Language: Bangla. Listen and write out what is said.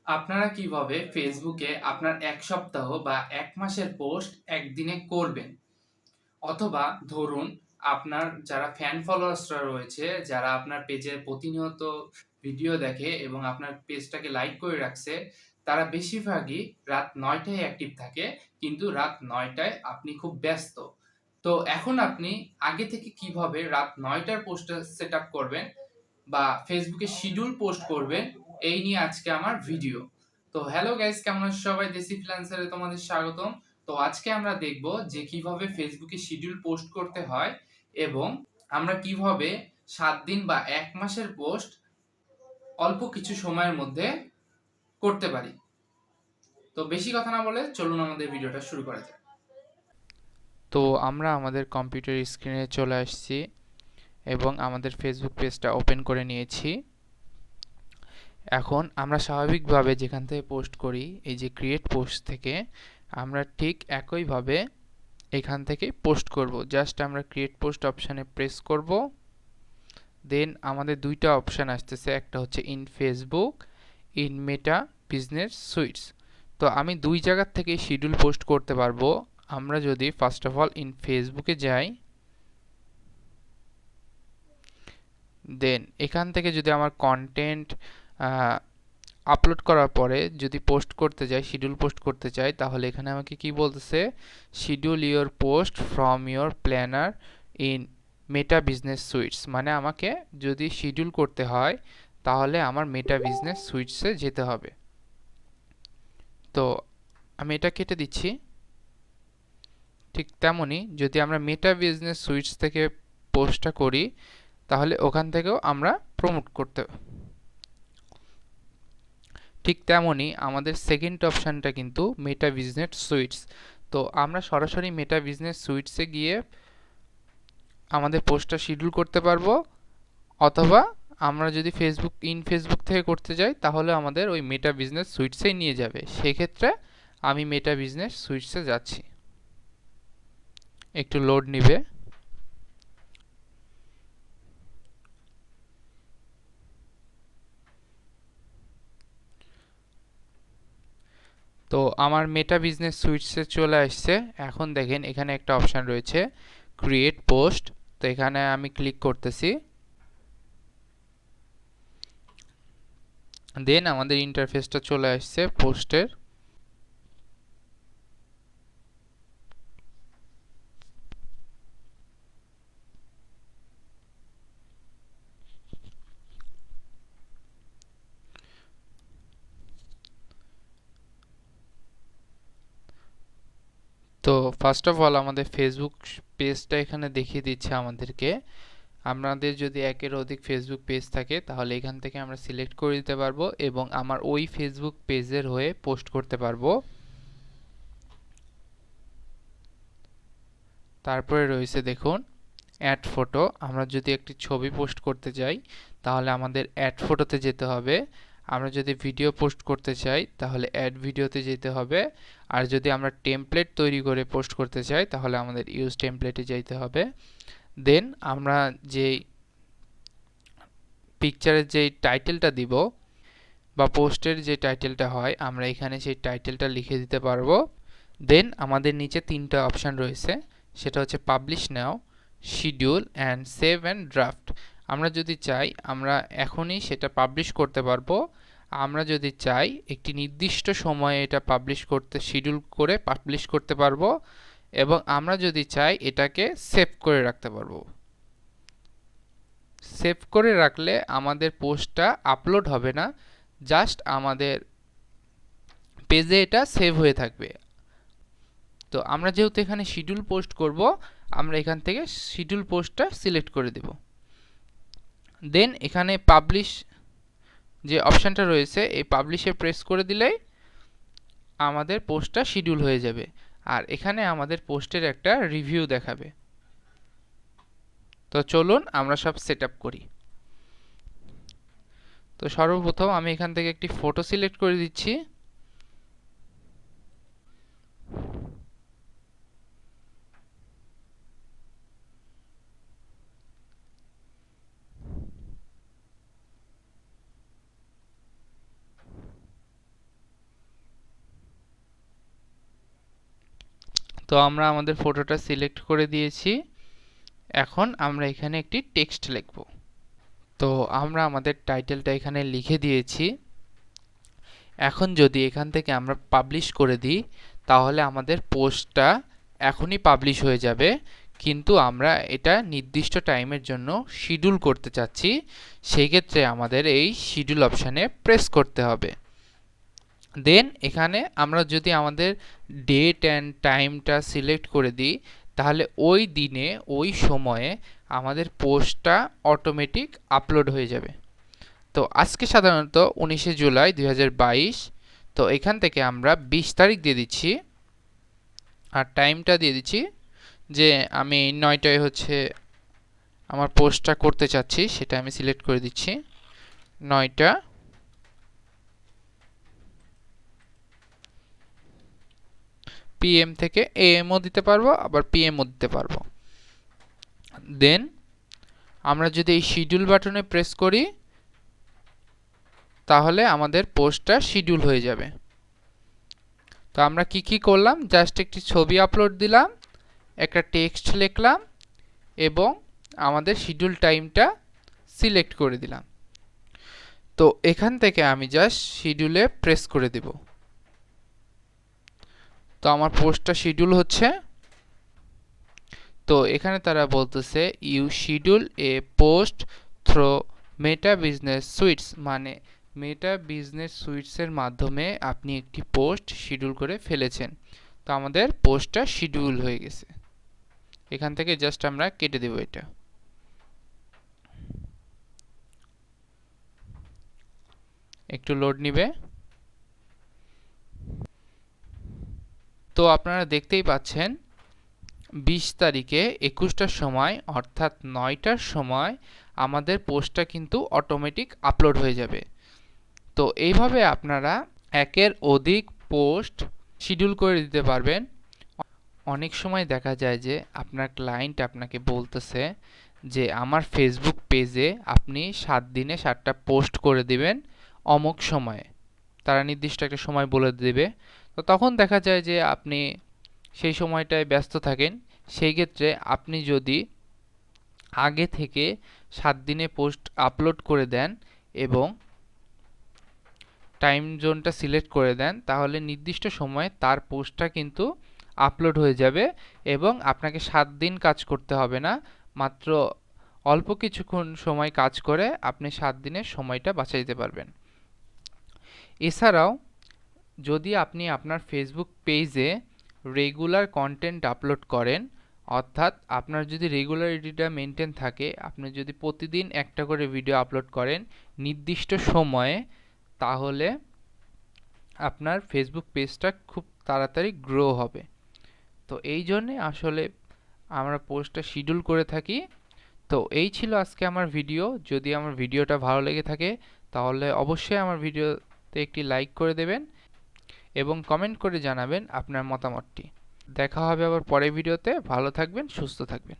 আপনারা কিভাবে ফেসবুকে আপনার ১ সপ্তাহ বা ১ মাসের পোস্ট একদিনে করবেন? অথবা ধরুন আপনার যারা ফ্যান ফলোয়ার্সরা রয়েছে, যারা আপনার পেজে প্রতিনিয়ত ভিডিও দেখে এবং আপনার পেজটাকে লাইক করে রাখছে, তারা বেশিরভাগই রাত ৯ টায় অ্যাক্টিভ থাকে। কিন্তু রাত ৯ টায় আপনি খুব ব্যস্ত। তো এখন আপনি আগে থেকে কিভাবে রাত ৯ টার পোস্টটা সেটআপ করবেন বা ফেসবুকে শিডিউল পোস্ট করবেন, এই নিয়ে আজকে আমার ভিডিও। তো হ্যালো গাইস, কেমন আছো সবাই? দেশি ফ্রিল্যান্সারে তোমাদের স্বাগতম। তো আজকে আমরা দেখব যে কিভাবে ফেসবুকে শিডিউল পোস্ট করতে হয় এবং আমরা কিভাবে ৭ দিন বা ১ মাসের পোস্ট অল্প কিছু সময়ের মধ্যে করতে পারি। তো বেশি কথা না বলে চলুন আমাদের ভিডিওটা শুরু করা যাক। তো আমরা আমাদের কম্পিউটার স্ক্রিনে চলে আসছি এবং আমাদের ফেসবুক পেজটা ওপেন করে নিয়েছি। এখন আমরা স্বাভাবিকভাবে যেখান থেকে পোস্ট করি, এই যে ক্রিয়েট পোস্ট থেকে আমরা ঠিক একইভাবে এখান থেকে পোস্ট করব। জাস্ট আমরা ক্রিয়েট পোস্ট অপশানে প্রেস করব। দেন আমাদের দুইটা অপশান আসতেছে, একটা হচ্ছে in Facebook, in Meta business sweets. তো আমি দুই জায়গার থেকে শিডিউল পোস্ট করতে পারবো। আমরা যদি ফার্স্ট অফ অল ইন ফেসবুকে যাই, দেন এখান থেকে যদি আমার কন্টেন্ট আপলোড করার পরে যদি পোস্ট করতে যাই, শিডিউল পোস্ট করতে চাই, তাহলে এখানে আমাকে কি বলতেছে, schedule your post from your planner in Meta business suites. মানে আমাকে যদি শিডিউল করতে হয় তাহলে আমার মেটা বিজনেস সুইটসে যেতে হবে। তো আমি এটা কেটে দিচ্ছি। ঠিক তেমনই যদি আমরা মেটা বিজনেস সুইটস থেকে পোস্টটা করি তাহলে ওখান থেকেও আমরা প্রমোট করতে। ঠিক তেমনই আমাদের সেকেন্ড অপশানটা কিন্তু মেটা বিজনেস সুইটস। তো আমরা সরাসরি মেটা বিজনেস সুইটসে গিয়ে আমাদের পোস্টটা শিডিউল করতে পারবো, অথবা আমরা যদি ফেসবুক থেকে করতে যাই তাহলে আমাদের ওই মেটা বিজনেস সুইটসেই নিয়ে যাবে। সেক্ষেত্রে আমি মেটা বিজনেস সুইটসে যাচ্ছি, একটু লোড নিবে। তো আমার মেটা বিজনেস সুইটসে চলে আসছে। এখন দেখেন এখানে একটা অপশান রয়েছে ক্রিয়েট পোস্ট। তো এখানে আমি ক্লিক করতেছি। দেন আমাদের ইন্টারফেসটা চলে আসছে পোস্টের। তো ফার্স্ট অফ অল আমাদের ফেসবুক পেজটা এখানে দেখিয়ে দিচ্ছে আমাদেরকে। আমাদের যদি একের অধিক ফেসবুক পেজ থাকে তাহলে এখান থেকে আমরা সিলেক্ট করে দিতে পারবো এবং আমার ওই ফেসবুক পেজের হয়ে পোস্ট করতে পারবো। তারপরে রয়েছে দেখুন অ্যাড ফটো। আমরা যদি একটি ছবি পোস্ট করতে চাই তাহলে আমাদের অ্যাড ফটোতে যেতে হবে। আমরা যদি ভিডিও পোস্ট করতে চাই তাহলে অ্যাড ভিডিওতে যেতে হবে। আর যদি আমরা টেমপ্লেট তৈরি করে পোস্ট করতে চাই তাহলে আমাদের ইউজ টেমপ্লেটে যেতে হবে। দেন আমরা যেই পিকচারের যেই টাইটেলটা দিব বা পোস্টের যে টাইটেলটা হয় আমরা এখানে সেই টাইটেলটা লিখে দিতে পারবো। দেন আমাদের নিচে তিনটা অপশান রয়েছে, সেটা হচ্ছে publish now, schedule and save and draft. আমরা যদি চাই আমরা এখনই সেটা পাবলিশ করতে পারবো। আমরা যদি চাই একটি নির্দিষ্ট সময়ে এটা পাবলিশ করতে, শিডিউল করে পাবলিশ করতে পারবো। এবং আমরা যদি চাই এটাকে সেভ করে রাখতে পারবো। সেভ করে রাখলে আমাদের পোস্টটা আপলোড হবে না, জাস্ট আমাদের পেজে এটা সেভ হয়ে থাকবে। তো আমরা যেহেতু এখানে শিডিউল পোস্ট করব, আমরা এখান থেকে শিডিউল পোস্টটা সিলেক্ট করে দেব। দেন এখানে পাবলিশ যে অপশানটা রয়েছে এই পাবলিশে প্রেস করে দিলেই আমাদের পোস্টটা শিডিউল হয়ে যাবে। আর এখানে আমাদের পোস্টের একটা রিভিউ দেখাবে। তো চলুন আমরা সব সেট আপ করি। তো সর্বপ্রথম আমি এখান থেকে একটি ফটো সিলেক্ট করে দিচ্ছি। তো আমরা আমাদের ফটোটা সিলেক্ট করে দিয়েছি। এখন আমরা এখানে একটি টেক্সট লিখব। তো আমরা আমাদের টাইটেলটা এখানে লিখে দিয়েছি। এখন যদি এখান থেকে আমরা পাবলিশ করে দিই তাহলে আমাদের পোস্টটা এখনই পাবলিশ হয়ে যাবে, কিন্তু আমরা এটা নির্দিষ্ট টাইমের জন্য শিডিউল করতে চাচ্ছি। সেই ক্ষেত্রে আমাদের এই শিডিউল অপশানে প্রেস করতে হবে। দেন এখানে আমরা যদি আমাদের ডেট অ্যান্ড টাইমটা সিলেক্ট করে দিই তাহলে ওই দিনে ওই সময়ে আমাদের পোস্টটা অটোমেটিক আপলোড হয়ে যাবে। তো আজকে সাধারণত 19শে জুলাই 2022। তো এখান থেকে আমরা 20 তারিখ দিয়ে দিচ্ছি আর টাইমটা দিয়ে দিচ্ছি যে আমি 9টায় আমার পোস্টটা করতে চাচ্ছি, সেটা আমি সিলেক্ট করে দিচ্ছি 9টা। PM থেকে AM ও দিতে পারবো, আবার PM ও দিতে পারবো। দেন আমরা যদি এই শিডিউল বাটনে প্রেস করি তাহলে আমাদের পোস্টটা শিডিউল হয়ে যাবে। তো আমরা কি করলাম, জাস্ট একটি ছবি আপলোড দিলাম, একটা টেক্সট লিখলাম এবং আমাদের শিডিউল টাইমটা সিলেক্ট করে দিলাম। তো এখান থেকে আমি জাস্ট শিডিউলে প্রেস করে দেব। তো আমার পোস্টটা শিডিউল হচ্ছে। তো এখানে তারা বলতেছে you schedule a post through Meta business suites, মানে মেটা বিজনেস সুইটসের মাধ্যমে আপনি একটি পোস্ট শিডিউল করে ফেলেছেন। তো আমাদের পোস্টটা শিডিউল হয়ে গেছে। এখান থেকে জাস্ট আমরা কেটে দেব এটা। একটু লোড নিবে। তো আপনারা দেখতেই পাচ্ছেন 20 তারিখে 21টার সময় অর্থাৎ 9টার সময় আমাদের পোস্টটা কিন্তু অটোমেটিক আপলোড হয়ে যাবে। তো এইভাবে আপনারা একের অধিক পোস্ট শিডিউল করে দিতে পারবেন। অনেক সময় দেখা যায় যে আপনার ক্লায়েন্ট আপনাকে বলতেছে যে আমার ফেসবুক পেজে আপনি 7 দিনে 7টা পোস্ট করে দিবেন অমুক সময়ে। তারা নির্দিষ্ট একটা সময় বলে দেবে। তো তখন দেখা যায় যে আপনি সেই সময়টায় ব্যস্ত থাকেন। সেই ক্ষেত্রে আপনি যদি আগে থেকে 7 দিনে পোস্ট আপলোড করে দেন এবং টাইম জোনটা সিলেক্ট করে দেন তাহলে নির্দিষ্ট সময়ে তার পোস্টটা কিন্তু আপলোড হয়ে যাবে এবং আপনাকে 7 দিন কাজ করতে হবে না। মাত্র অল্প কিছুক্ষণ সময় কাজ করে আপনি 7 দিনের সময়টা বাঁচাইতে পারবেন। এছাড়াও যদি আপনি আপনার ফেসবুক পেজে রেগুলার কন্টেন্ট আপলোড করেন, অর্থাৎ আপনার যদি রেগুলারিটিটা মেনটেন থাকে, আপনি যদি প্রতিদিন একটা করে ভিডিও আপলোড করেন নির্দিষ্ট সময়ে, তাহলে আপনার ফেসবুক পেজটা খুব তাড়াতাড়ি গ্রো হবে। তো এই জন্যে আসলে আমরা পোস্টটা শিডিউল করে থাকি। তো এই ছিল আজকে আমার ভিডিও। যদি আমার ভিডিওটা ভালো লেগে থাকে তাহলে অবশ্যই আমার ভিডিওতে একটি লাইক করে দেবেন এবং কমেন্ট করে জানাবেন আপনার মতামতটি। দেখা হবে আবার পরের ভিডিওতে। ভালো থাকবেন, সুস্থ থাকবেন।